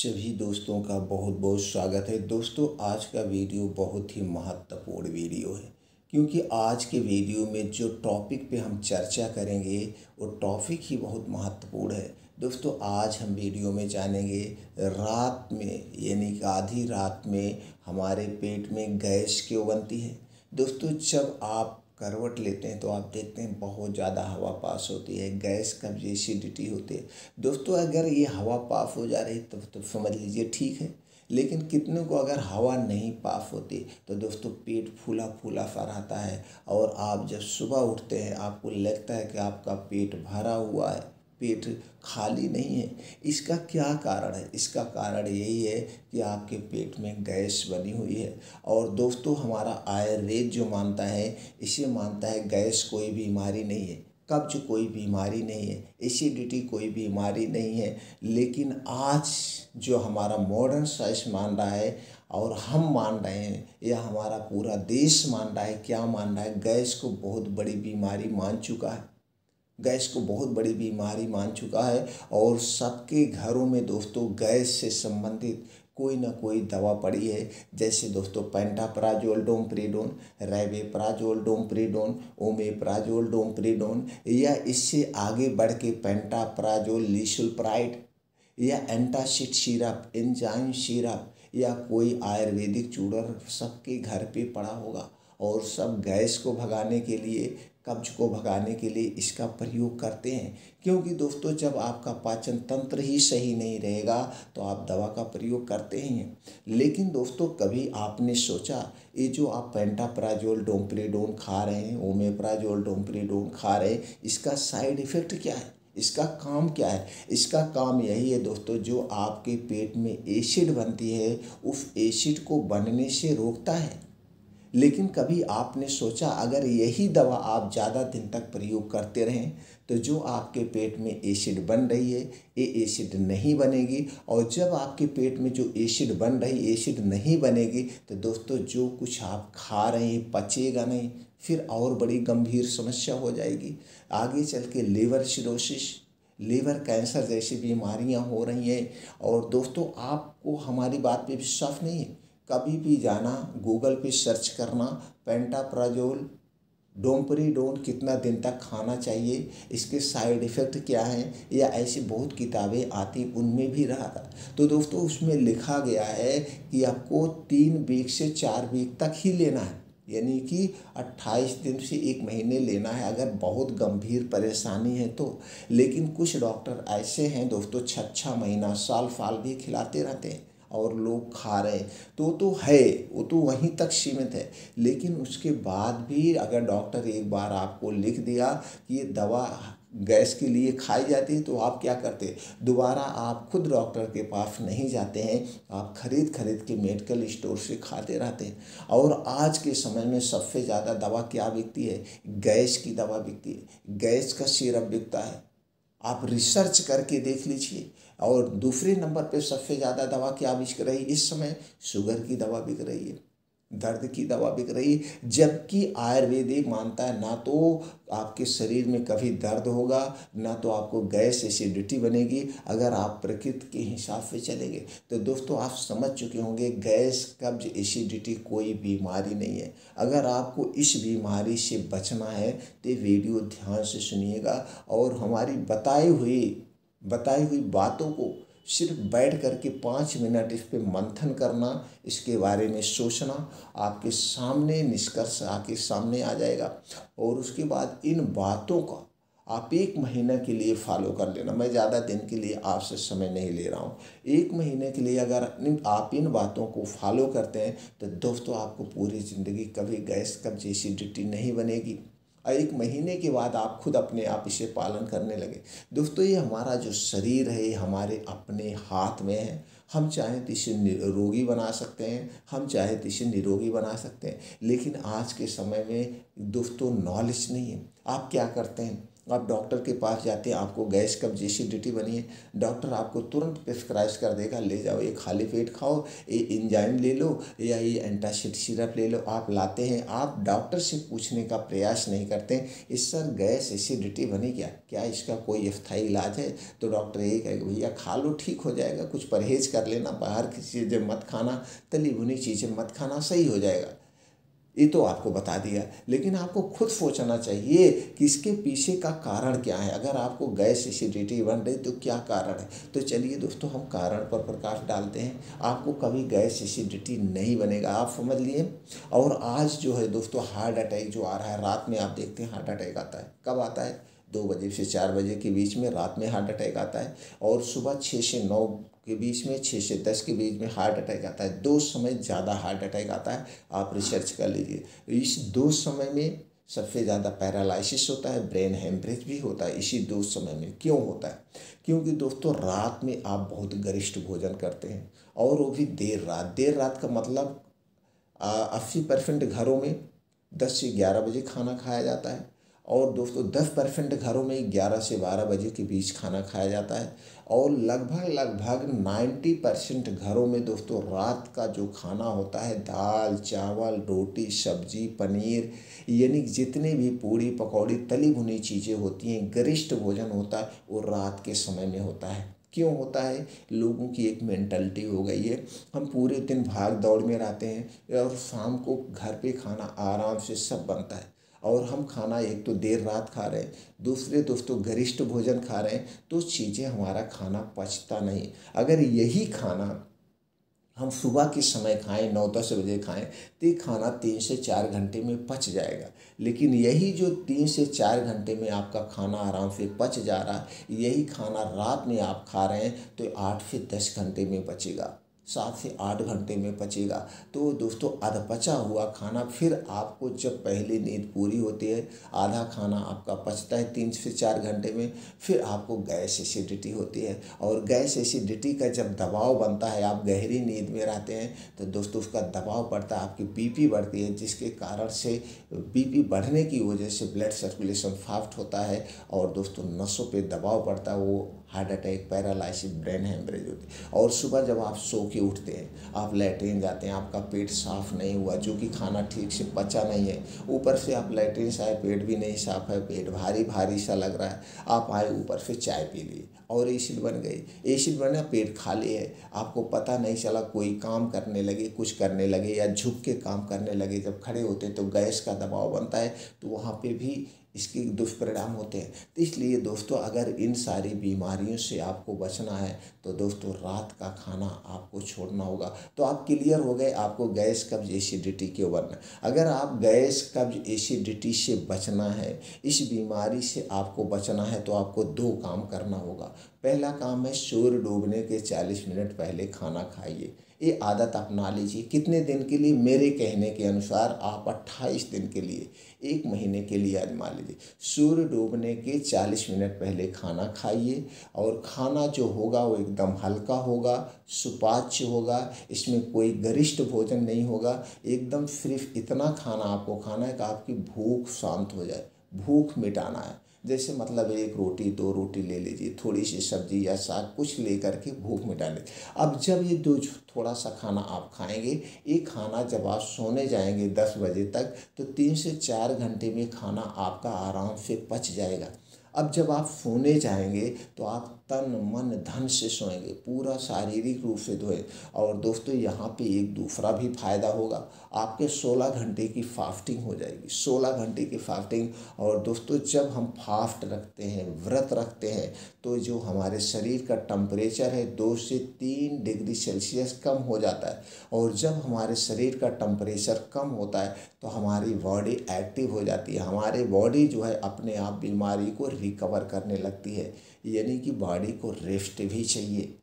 सभी दोस्तों का बहुत बहुत स्वागत है। दोस्तों, आज का वीडियो बहुत ही महत्वपूर्ण वीडियो है, क्योंकि आज के वीडियो में जो टॉपिक पे हम चर्चा करेंगे वो टॉपिक ही बहुत महत्वपूर्ण है। दोस्तों, आज हम वीडियो में जानेंगे रात में यानी कि आधी रात में हमारे पेट में गैस क्यों बनती है। दोस्तों, जब आप करवट लेते हैं तो आप देखते हैं बहुत ज़्यादा हवा पास होती है, गैस कब्ज एसिडिटी होती है। दोस्तों, अगर ये हवा पास हो जा रही तो समझ लीजिए ठीक है, लेकिन कितने को अगर हवा नहीं पास होती तो दोस्तों पेट फूला फूला सा रहता है और आप जब सुबह उठते हैं आपको लगता है कि आपका पेट भरा हुआ है, पेट खाली नहीं है। इसका क्या कारण है? इसका कारण यही है कि आपके पेट में गैस बनी हुई है। और दोस्तों, हमारा आयुर्वेद जो मानता है, इसे मानता है गैस कोई बीमारी नहीं है, कब्ज कोई बीमारी नहीं है, एसिडिटी कोई बीमारी नहीं है। लेकिन आज जो हमारा मॉडर्न साइंस मान रहा है और हम मान रहे हैं या हमारा पूरा देश मान रहा है, क्या मान रहा है, गैस को बहुत बड़ी बीमारी मान चुका है। गैस को बहुत बड़ी बीमारी मान चुका है और सबके घरों में दोस्तों गैस से संबंधित कोई ना कोई दवा पड़ी है। जैसे दोस्तों पेंटाप्राजोल, डोमप्रिडोन, रेवेप्राजोल, डोमप्रिडोन, ओमेप्राजोल, डोमप्रिडोन, या इससे आगे बढ़ के पेंटाप्राजोल, लिसुल्प्राइड, या एंटासिड सिरप, एंजाइम सिरप, या कोई आयुर्वेदिक चूर्ण सबके घर पे पड़ा होगा। और सब गैस को भगाने के लिए, कब्ज को भगाने के लिए इसका प्रयोग करते हैं। क्योंकि दोस्तों, जब आपका पाचन तंत्र ही सही नहीं रहेगा तो आप दवा का प्रयोग करते ही हैं। लेकिन दोस्तों, कभी आपने सोचा ये जो आप पेंटाप्राजोल, डोमप्रिडोन खा रहे हैं, ओमेप्राजोल, डोमप्रिडोन खा रहे हैं, इसका साइड इफ़ेक्ट क्या है? इसका काम क्या है? इसका काम यही है दोस्तों, जो आपके पेट में एसिड बनती है उस एसिड को बनने से रोकता है। लेकिन कभी आपने सोचा अगर यही दवा आप ज़्यादा दिन तक प्रयोग करते रहें तो जो आपके पेट में एसिड बन रही है ये एसिड नहीं बनेगी, और जब आपके पेट में जो एसिड बन रही एसिड नहीं बनेगी तो दोस्तों जो कुछ आप खा रहे हैं पचेगा नहीं, फिर और बड़ी गंभीर समस्या हो जाएगी। आगे चल के लीवर सिरोसिस, लीवर कैंसर जैसी बीमारियां हो रही हैं। और दोस्तों, आपको हमारी बात पे विश्वास नहीं है, कभी भी जाना गूगल पे सर्च करना पेंटाप्राजोल, डोमप्रिडोन कितना दिन तक खाना चाहिए, इसके साइड इफ़ेक्ट क्या हैं, या ऐसी बहुत किताबें आती उनमें भी रहा था। तो दोस्तों, उसमें लिखा गया है कि आपको 3 वीक से 4 वीक तक ही लेना है, यानी कि 28 दिन से 1 महीने लेना है अगर बहुत गंभीर परेशानी है तो। लेकिन कुछ डॉक्टर ऐसे हैं दोस्तों 6 महीना साल साल भी खिलाते रहते हैं और लोग खा रहे हैं। तो है, वो तो वहीं तक सीमित है। लेकिन उसके बाद भी अगर डॉक्टर एक बार आपको लिख दिया कि ये दवा गैस के लिए खाई जाती है तो आप क्या करते हैं? दोबारा आप खुद डॉक्टर के पास नहीं जाते हैं, आप खरीद के मेडिकल स्टोर से खाते रहते हैं। और आज के समय में सबसे ज़्यादा दवा क्या बिकती है? गैस की दवा बिकती है, गैस का सिरप बिकता है। आप रिसर्च करके देख लीजिए। और दूसरे नंबर पे सबसे ज़्यादा दवा क्या बिक रही है इस समय? शुगर की दवा बिक रही है, दर्द की दवा बिक रही है। जबकि आयुर्वेदिक मानता है ना तो आपके शरीर में कभी दर्द होगा, ना तो आपको गैस एसिडिटी बनेगी अगर आप प्रकृति के हिसाब से चलेंगे। तो दोस्तों, आप समझ चुके होंगे गैस कब्ज एसिडिटी कोई बीमारी नहीं है। अगर आपको इस बीमारी से बचना है तो ये वीडियो ध्यान से सुनिएगा और हमारी बताई हुई बातों को सिर्फ बैठ कर के 5 मिनट इस पे मंथन करना, इसके बारे में सोचना, आपके सामने निष्कर्ष आके सामने आ जाएगा। और उसके बाद इन बातों का आप 1 महीने के लिए फॉलो कर लेना। मैं ज़्यादा दिन के लिए आपसे समय नहीं ले रहा हूँ। 1 महीने के लिए अगर आप इन बातों को फॉलो करते हैं तो दोस्तों आपको पूरी ज़िंदगी कभी गैस कब्ज एसिडिटी नहीं बनेगी। और 1 महीने के बाद आप खुद अपने आप इसे पालन करने लगे। दोस्तों, ये हमारा जो शरीर है ये हमारे अपने हाथ में है। हम चाहें तो इसे निरोगी बना सकते हैं, हम चाहें तो इसे निरोगी बना सकते हैं। लेकिन आज के समय में दोस्तों नॉलेज नहीं है। आप क्या करते हैं? आप डॉक्टर के पास जाते हैं, आपको गैस कब्ज एसिडिटी बनी है, डॉक्टर आपको तुरंत प्रिस्क्राइब कर देगा, ले जाओ ये खाली पेट खाओ, ये एंजाइम ले लो या ये एंटासिड सिरप ले लो। आप लाते हैं, आप डॉक्टर से पूछने का प्रयास नहीं करते इस सर गैस एसिडिटी बनी क्या इसका कोई अस्थायी इलाज है? तो डॉक्टर यही कहेगा भैया खा लो ठीक हो जाएगा, कुछ परहेज कर लेना, बाहर की चीज़ें मत खाना, तली भुनी चीज़ें मत खाना, सही हो जाएगा। ये तो आपको बता दिया, लेकिन आपको खुद सोचना चाहिए कि इसके पीछे का कारण क्या है। अगर आपको गैस एसिडिटी बन रही तो क्या कारण है? तो चलिए दोस्तों हम कारण पर प्रकाश डालते हैं। आपको कभी गैस एसिडिटी नहीं बनेगा, आप समझ लिए। और आज जो है दोस्तों हार्ट अटैक जो आ रहा है, रात में आप देखते हैं हार्ट अटैक आता है, कब आता है? 2 बजे से 4 बजे के बीच में रात में हार्ट अटैक आता है, और सुबह 6 से 9 के बीच में, 6 से 10 के बीच में हार्ट अटैक आता है। 2 समय ज़्यादा हार्ट अटैक आता है, आप रिसर्च कर लीजिए। इस 2 समय में सबसे ज़्यादा पैरालिसिस होता है, ब्रेन हेमरेज भी होता है इसी 2 समय में। क्यों होता है? क्योंकि दोस्तों रात में आप बहुत गरिष्ठ भोजन करते हैं, और वो भी देर रात। देर रात का मतलब 80% घरों में 10 से 11 बजे खाना खाया जाता है, और दोस्तों 10% घरों में 11 से 12 बजे के बीच खाना खाया जाता है, और लगभग 90% घरों में दोस्तों रात का जो खाना होता है, दाल चावल रोटी सब्जी पनीर, यानी जितने भी पूड़ी पकौड़ी तली भुनी चीज़ें होती हैं, गरिष्ठ भोजन होता है, वो रात के समय में होता है। क्यों होता है? लोगों की एक मेंटालिटी हो गई है, हम पूरे दिन भाग दौड़ में रहते हैं, और शाम को घर पे खाना आराम से सब बनता है, और हम खाना एक तो देर रात खा रहे हैं, दूसरे दोस्तों गरिष्ठ भोजन खा रहे हैं, तो चीज़ें हमारा खाना पचता नहीं। अगर यही खाना हम सुबह के समय खाएं, 9-10 बजे खाएं, तो ये खाना 3 से 4 घंटे में पच जाएगा। लेकिन यही जो 3 से 4 घंटे में आपका खाना आराम से पच जा रहा है, यही खाना रात में आप खा रहे हैं तो 8 से 10 घंटे में पचेगा, 7 से 8 घंटे में पचेगा। तो दोस्तों अधपचा हुआ खाना, फिर आपको जब पहली नींद पूरी होती है, आधा खाना आपका पचता है 3 से 4 घंटे में, फिर आपको गैस एसिडिटी होती है। और गैस एसिडिटी का जब दबाव बनता है, आप गहरी नींद में रहते हैं, तो दोस्तों उसका दबाव बढ़ता है, आपकी बीपी बढ़ती है, जिसके कारण से बीपी बढ़ने की वजह से ब्लड सर्कुलेशन फास्ट होता है, और दोस्तों नसों पे दबाव पड़ता है, वो heart attack paralysis brain haemorrhage होती है। और सुबह जब आप सो के उठते हैं, आप लैट्रिन जाते हैं, आपका पेट साफ नहीं हुआ, जो कि खाना ठीक से पचा नहीं है, ऊपर से आप लैट्रिन से आए, पेट भी नहीं साफ है, पेट भारी भारी सा लग रहा है, आप आए ऊपर से चाय पी लिए और एसिड बन गई। एसिड बना, पेट खाली है, आपको पता नहीं चला, कोई काम करने लगे, कुछ करने लगे या झुक के काम करने लगे, जब खड़े होते तो गैस का दबाव बनता है, तो वहाँ पे भी इसके दुष्परिणाम होते हैं। तो इसलिए दोस्तों अगर इन सारी बीमारियों से आपको बचना है, तो दोस्तों रात का खाना आपको छोड़ना होगा। तो आप क्लियर हो गए आपको गैस कब्ज एसिडिटी क्यों बनना है। अगर आप गैस कब्ज एसिडिटी से बचना है, इस बीमारी से आपको बचना है, तो आपको 2 काम करना होगा। पहला काम है सूर्य डूबने के 40 मिनट पहले खाना खाइए। ये आदत अपना लीजिए। कितने दिन के लिए? मेरे कहने के अनुसार आप 28 दिन के लिए, 1 महीने के लिए आजमा लीजिए। सूर्य डूबने के 40 मिनट पहले खाना खाइए, और खाना जो होगा वो एकदम हल्का होगा, सुपाच्य होगा, इसमें कोई गरिष्ठ भोजन नहीं होगा। एकदम सिर्फ इतना खाना आपको खाना है कि आपकी भूख शांत हो जाए, भूख मिटाना है। जैसे मतलब 1 रोटी 2 रोटी ले लीजिए, थोड़ी सी सब्जी या साग कुछ लेकर के भूख मिटा लीजिए। अब जब ये थोड़ा सा खाना आप खाएंगे, ये खाना जब आप सोने जाएंगे 10 बजे तक, तो 3 से 4 घंटे में खाना आपका आराम से पच जाएगा। अब जब आप सोने जाएंगे तो आप तन मन धन से सोएंगे, पूरा शारीरिक रूप से धोए। और दोस्तों यहाँ पे एक दूसरा भी फायदा होगा, आपके 16 घंटे की फास्टिंग हो जाएगी, 16 घंटे की फास्टिंग। और दोस्तों जब हम फास्ट रखते हैं, व्रत रखते हैं, तो जो हमारे शरीर का टेम्परेचर है 2 से 3 डिग्री सेल्सियस कम हो जाता है। और जब हमारे शरीर का टेम्परेचर कम होता है तो हमारी बॉडी एक्टिव हो जाती है, हमारी बॉडी जो है अपने आप बीमारी को रिकवर करने लगती है, यानी कि बॉडी को रेस्ट भी चाहिए।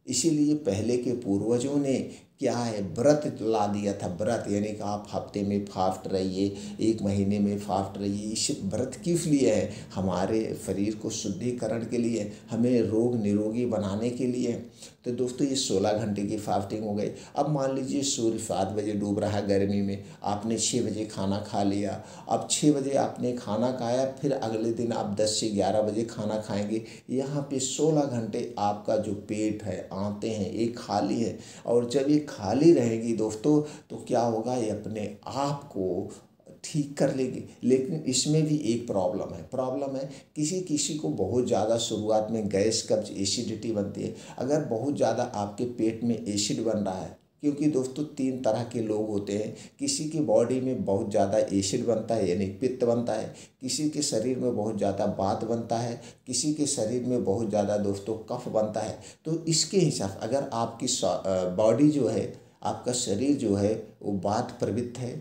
इसीलिए पहले के पूर्वजों ने क्या है, व्रत ला दिया था। व्रत यानी कि आप हफ्ते में फास्ट रहिए, 1 महीने में फास्ट रहिए। इस व्रत किस लिए है? हमारे शरीर को शुद्धिकरण के लिए, हमें रोग निरोगी बनाने के लिए। तो दोस्तों ये 16 घंटे की फास्टिंग हो गई। अब मान लीजिए सूर्य 7 बजे डूब रहा है गर्मी में, आपने 6 बजे खाना खा लिया। अब 6 बजे आपने खाना खाया, फिर अगले दिन आप 10 से 11 बजे खाना खाएंगे। यहाँ पे 16 घंटे आपका जो पेट है, आंतें हैं, ये खाली है। और जब ये खाली रहेगी दोस्तों, तो क्या होगा, ये अपने आप को ठीक कर लेगी। लेकिन इसमें भी एक प्रॉब्लम है किसी किसी को बहुत ज़्यादा शुरुआत में गैस, कब्ज, एसिडिटी बनती है। अगर बहुत ज़्यादा आपके पेट में एसिड बन रहा है, क्योंकि दोस्तों 3 तरह के लोग होते हैं। किसी की बॉडी में बहुत ज़्यादा एसिड बनता है यानी पित्त बनता है, किसी के शरीर में बहुत ज़्यादा वात बनता है, किसी के शरीर में बहुत ज़्यादा दोस्तों कफ बनता है। तो इसके हिसाब अगर आपकी बॉडी जो है, आपका शरीर जो है वो वात प्रवृत्त है,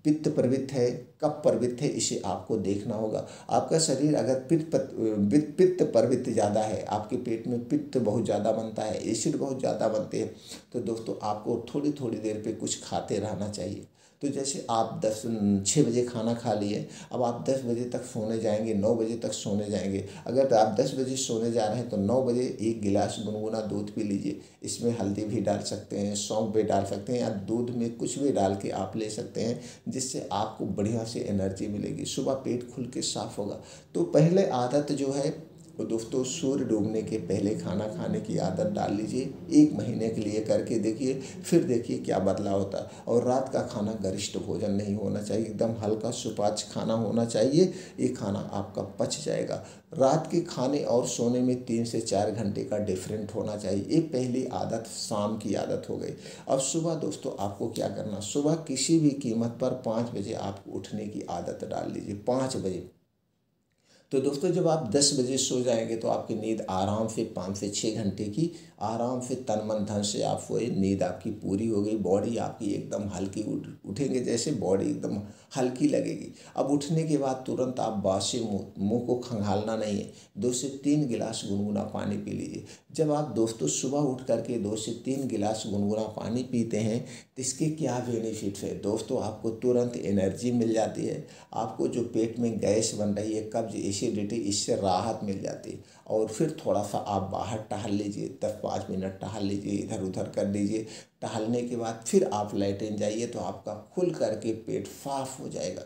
पित्त प्रवृत्त है, कफ प्रवृत्त है, इसे आपको देखना होगा। आपका शरीर अगर पित्त प्रवृत्त ज़्यादा है, आपके पेट में पित्त बहुत ज़्यादा बनता है, एसिड बहुत ज़्यादा बनते हैं, तो दोस्तों आपको थोड़ी थोड़ी देर पे कुछ खाते रहना चाहिए। तो जैसे आप 6 बजे खाना खा लिए, अब आप 10 बजे तक सोने जाएंगे, 9 बजे तक सोने जाएंगे। अगर आप 10 बजे सोने जा रहे हैं तो 9 बजे 1 गिलास गुनगुना दूध पी लीजिए। इसमें हल्दी भी डाल सकते हैं, सौंफ भी डाल सकते हैं, या दूध में कुछ भी डाल के आप ले सकते हैं, जिससे आपको बढ़िया से एनर्जी मिलेगी। सुबह पेट खुल के साफ होगा। तो पहले आदत जो है वो दोस्तों, सूर्य डूबने के पहले खाना खाने की आदत डाल लीजिए। 1 महीने के लिए करके देखिए, फिर देखिए क्या बदलाव होता है। और रात का खाना गरिष्ठ भोजन नहीं होना चाहिए, एकदम हल्का सुपाच्य खाना होना चाहिए। ये खाना आपका पच जाएगा। रात के खाने और सोने में 3 से 4 घंटे का डिफरेंट होना चाहिए। ये पहली आदत शाम की आदत हो गई। अब सुबह दोस्तों आपको क्या करना, सुबह किसी भी कीमत पर 5 बजे आपको उठने की आदत डाल लीजिए, 5 बजे। तो दोस्तों जब आप 10 बजे सो जाएंगे तो आपकी नींद आराम से 5 से 6 घंटे की आराम से तन मन धन से आप सोए, नींद आपकी पूरी हो गई, बॉडी आपकी एकदम हल्की उठेंगे, जैसे बॉडी एकदम हल्की लगेगी। अब उठने के बाद तुरंत आप बासी मुँह को खंगालना नहीं है, 2 से 3 गिलास गुनगुना पानी पी लीजिए। जब आप दोस्तों सुबह उठ करके 2 से 3 गिलास गुनगुना पानी पीते हैं तो इसके क्या बेनिफिट्स है दोस्तों, आपको तुरंत एनर्जी मिल जाती है। आपको जो पेट में गैस बन रही है, कब्ज, एसिडिटी, इससे राहत मिल जाती है। और फिर थोड़ा सा आप बाहर टहल लीजिए, 10-5 मिनट टहल लीजिए, इधर उधर कर लीजिए। टहलने के बाद फिर आप लेटरिन जाइए, तो आपका खुल करके पेट साफ हो जाएगा।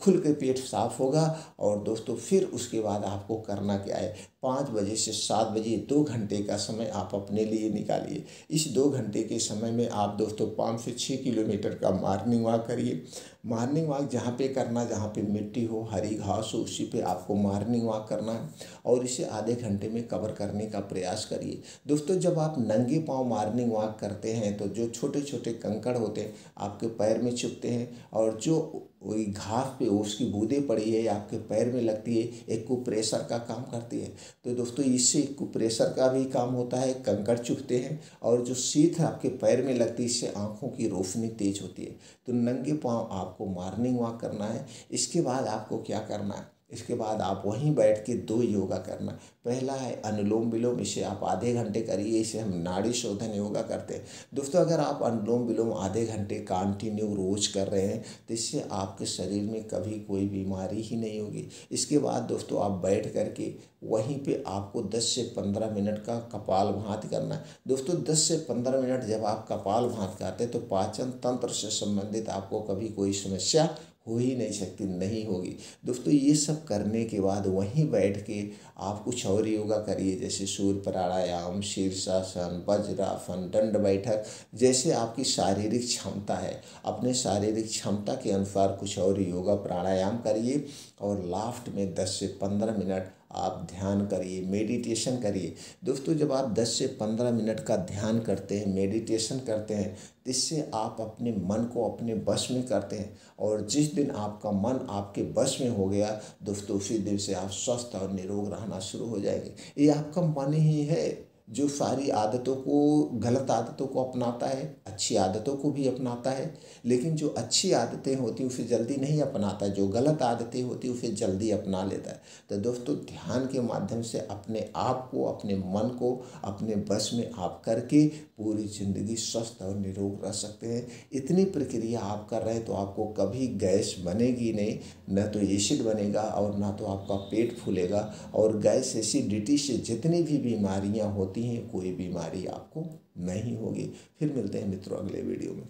खुल के पेट साफ होगा। और दोस्तों फिर उसके बाद आपको करना क्या है, 5 बजे से 7 बजे 2 घंटे का समय आप अपने लिए निकालिए। इस 2 घंटे के समय में आप दोस्तों 5 से 6 किलोमीटर का मॉर्निंग वॉक करिए। मॉर्निंग वॉक जहाँ पे करना, जहाँ पे मिट्टी हो, हरी घास हो, उसी पे आपको मॉर्निंग वॉक करना है। और इसे आधे घंटे में कवर करने का प्रयास करिए। दोस्तों जब आप नंगे पाँव मॉर्निंग वॉक करते हैं तो जो छोटे छोटे कंकड़ होते हैं आपके पैर में चुभते हैं, और जो वही घास पे उसकी बूंदें पड़ी है आपके पैर में लगती है, एक कुप्रेशर का काम करती है। तो दोस्तों इससे कुप्रेशर का भी काम होता है, कंकड़ चुभते हैं, और जो शीत आपके पैर में लगती है इससे आँखों की रोशनी तेज होती है। तो नंगे पाँव आपको मॉर्निंग वॉक करना है। इसके बाद आपको क्या करना है, इसके बाद आप वहीं बैठ के 2 योगा करना। पहला है अनुलोम विलोम, इसे आप आधे घंटे करिए, इसे हम नाड़ी शोधन योगा करते हैं। दोस्तों अगर आप अनुलोम विलोम आधे घंटे कंटिन्यू रोज कर रहे हैं तो इससे आपके शरीर में कभी कोई बीमारी ही नहीं होगी। इसके बाद दोस्तों आप बैठ करके वहीं पे आपको 10 से 15 मिनट का कपालभाति करना है। दोस्तों 10 से 15 मिनट जब आप कपालभाति करते हैं तो पाचन तंत्र से संबंधित आपको कभी कोई समस्या हो ही नहीं सकती, नहीं होगी। दोस्तों ये सब करने के बाद वहीं बैठ के आप कुछ और योगा करिए, जैसे सूर्य प्राणायाम, शीर्षासन, वज्रासन, दंड बैठक। जैसे आपकी शारीरिक क्षमता है, अपने शारीरिक क्षमता के अनुसार कुछ और योगा प्राणायाम करिए। और लास्ट में 10 से 15 मिनट आप ध्यान करिए, मेडिटेशन करिए। दोस्तों जब आप 10 से 15 मिनट का ध्यान करते हैं, मेडिटेशन करते हैं, इससे आप अपने मन को अपने वश में करते हैं। और जिस दिन आपका मन आपके वश में हो गया दोस्तों, उसी दिन से आप स्वस्थ और निरोग रहना शुरू हो जाएंगे। ये आपका मन ही है जो सारी आदतों को, गलत आदतों को अपनाता है, अच्छी आदतों को भी अपनाता है, लेकिन जो अच्छी आदतें होती हैं उसे जल्दी नहीं अपनाता, जो गलत आदतें होती हैं उसे जल्दी अपना लेता है। तो दोस्तों, ध्यान के माध्यम से अपने आप को, अपने मन को अपने बस में आप करके पूरी ज़िंदगी स्वस्थ और निरोग रह सकते हैं। इतनी प्रक्रिया आप कर रहे हैं तो आपको कभी गैस बनेगी नहीं, न तो एसिड बनेगा और ना तो आपका पेट फूलेगा। और गैस, एसिडिटी से जितनी भी बीमारियां होती हैं, कोई बीमारी आपको नहीं होगी। फिर मिलते हैं मित्रों अगले वीडियो में।